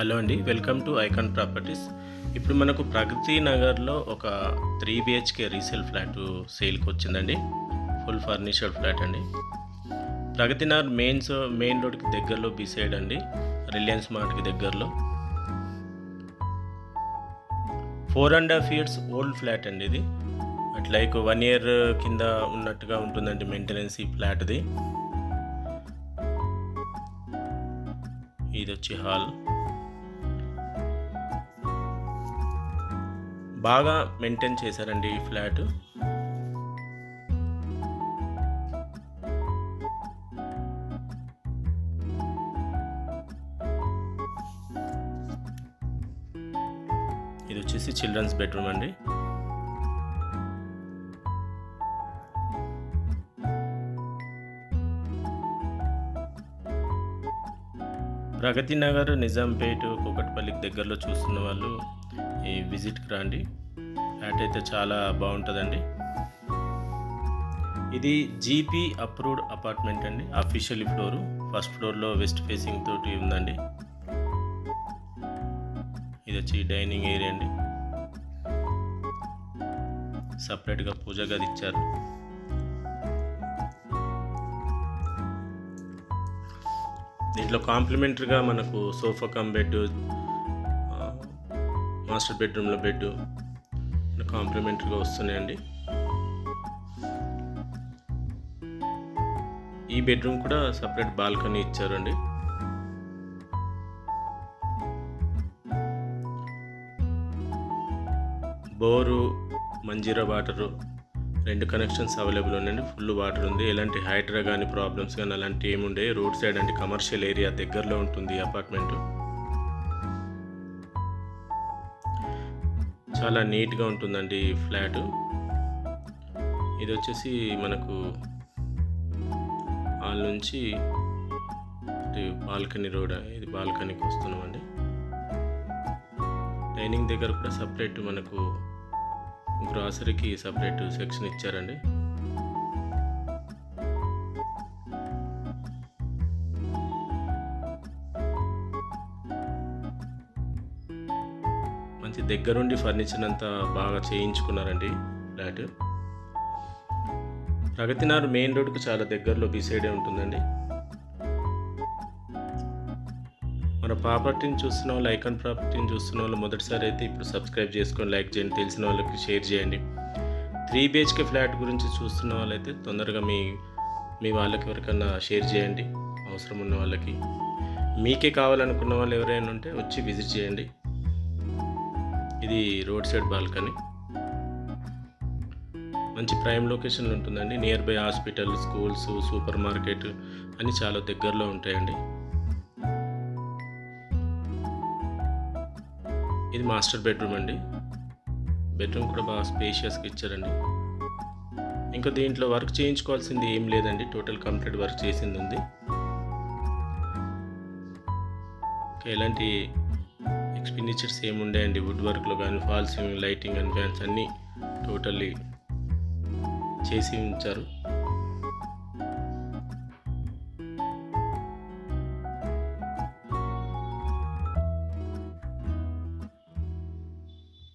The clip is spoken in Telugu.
హలో అండి, వెల్కమ్ టు ఐకాన్ ప్రాపర్టీస్. ఇప్పుడు మనకు ప్రగతి నగర్లో ఒక 3 బిహెచ్కే రీసేల్ ఫ్లాట్ సేల్కి వచ్చిందండి. ఫుల్ ఫర్నిచర్డ్ ఫ్లాట్ అండి. ప్రగతి నగర్ మెయిన్ రోడ్కి దగ్గరలో బిసైడ్ అండి, రిలయన్స్ మార్ట్కి దగ్గరలో. 4.5 years ఓల్డ్ ఫ్లాట్ అండి ఇది. లైక్ 1 year కింద ఉన్నట్టుగా ఉంటుందండి మెయింటెనెన్స్ ఈ ఫ్లాట్ది. ఇది వచ్చి హాల్. బాగా మెయింటైన్ చేశారండి ఈ ఫ్లాట్. ఇది వచ్చేసి చిల్డ్రన్స్ బెడ్రూమ్ అండి. ప్రగతి నగర్, నిజాంపేట్, కూకట్పల్లికి దగ్గరలో చూస్తున్న వాళ్ళు ఈ విజిట్కి రండి. ఫ్లాట్ అయితే చాలా బాగుంటుందండి. ఇది జీపీ అప్రూవ్డ్ అపార్ట్మెంట్ అండి. అఫీషియల్ ఫ్లోరు, ఫస్ట్ ఫ్లోర్లో వెస్ట్ ఫేసింగ్ తోటి ఉందండి. ఇది వచ్చి డైనింగ్ ఏరియా అండి. సపరేట్గా పూజ గది ఇచ్చారు. దీంట్లో కాంప్లిమెంటరీగా మనకు సోఫా కమ్ బెడ్, మాస్టర్ బెడ్రూమ్లో బెడ్ కాంప్లిమెంటరీగా వస్తున్నాయండి. ఈ బెడ్రూమ్ కూడా సపరేట్ బాల్కనీ ఇచ్చారండి. Bore, Manjira water 2 connections available ఉన్నాయండి. ఫుల్ వాటర్ ఉంది. ఎలాంటి హైడ్రా కానీ ప్రాబ్లమ్స్ కానీ అలాంటి ఏముండే. రోడ్ సైడ్ అంటే కమర్షియల్ ఏరియా దగ్గరలో ఉంటుంది ఈ అపార్ట్మెంట్. చాలా నీట్గా ఉంటుందండి ఈ ఫ్లాట్. ఇది వచ్చేసి మనకు హాల్ నుంచి బాల్కనీ రోడ్, ఇది బాల్కనీకి వస్తున్నామండి. డైనింగ్ దగ్గర కూడా సపరేట్ మనకు గ్రాసరీకి సపరేట్ సెక్షన్ ఇచ్చారండి. మంచి దగ్గరుండి ఫర్నిచర్ అంతా బాగా చేయించుకున్నారండి ఫ్లాట్. ప్రగతి నగర్ మెయిన్ రోడ్కి చాలా దగ్గరలో బిసైడే ఉంటుందండి. మన ప్రాపర్టీని చూస్తున్న వాళ్ళు, ఐకాన్ ప్రాపర్టీని చూస్తున్న వాళ్ళు మొదటిసారి అయితే ఇప్పుడు సబ్స్క్రైబ్ చేసుకొని లైక్ చేయండి, తెలిసిన వాళ్ళకి షేర్ చేయండి. 3 బిహెచ్కే ఫ్లాట్ గురించి చూస్తున్న వాళ్ళైతే తొందరగా మీ వాళ్ళకి ఎవరికన్నా షేర్ చేయండి, అవసరం ఉన్న వాళ్ళకి. మీకే కావాలనుకున్న వాళ్ళు ఎవరైనా ఉంటే వచ్చి విజిట్ చేయండి. ఇది రోడ్ సైడ్ బాల్కనీ. మంచి ప్రైమ్ లొకేషన్లో ఉంటుందండి. Near by hospital, schools, super market అన్నీ చాలా దగ్గరలో ఉంటాయండి. ఇది మాస్టర్ బెడ్రూమ్ అండి. బెడ్రూమ్ కూడా బాగా స్పేషియస్గా ఇచ్చారండి. ఇంకా దీంట్లో వర్క్ చేయించుకోవాల్సింది ఏం లేదండి, టోటల్ కంప్లీట్ వర్క్ చేసింది ఉంది. ఎలాంటి ఎక్స్పెండిచర్స్ ఏముండేయండి. వుడ్ వర్క్లో కానీ, fall ceiling, lighting and fans అన్నీ టోటల్లీ చేసి ఉంచారు.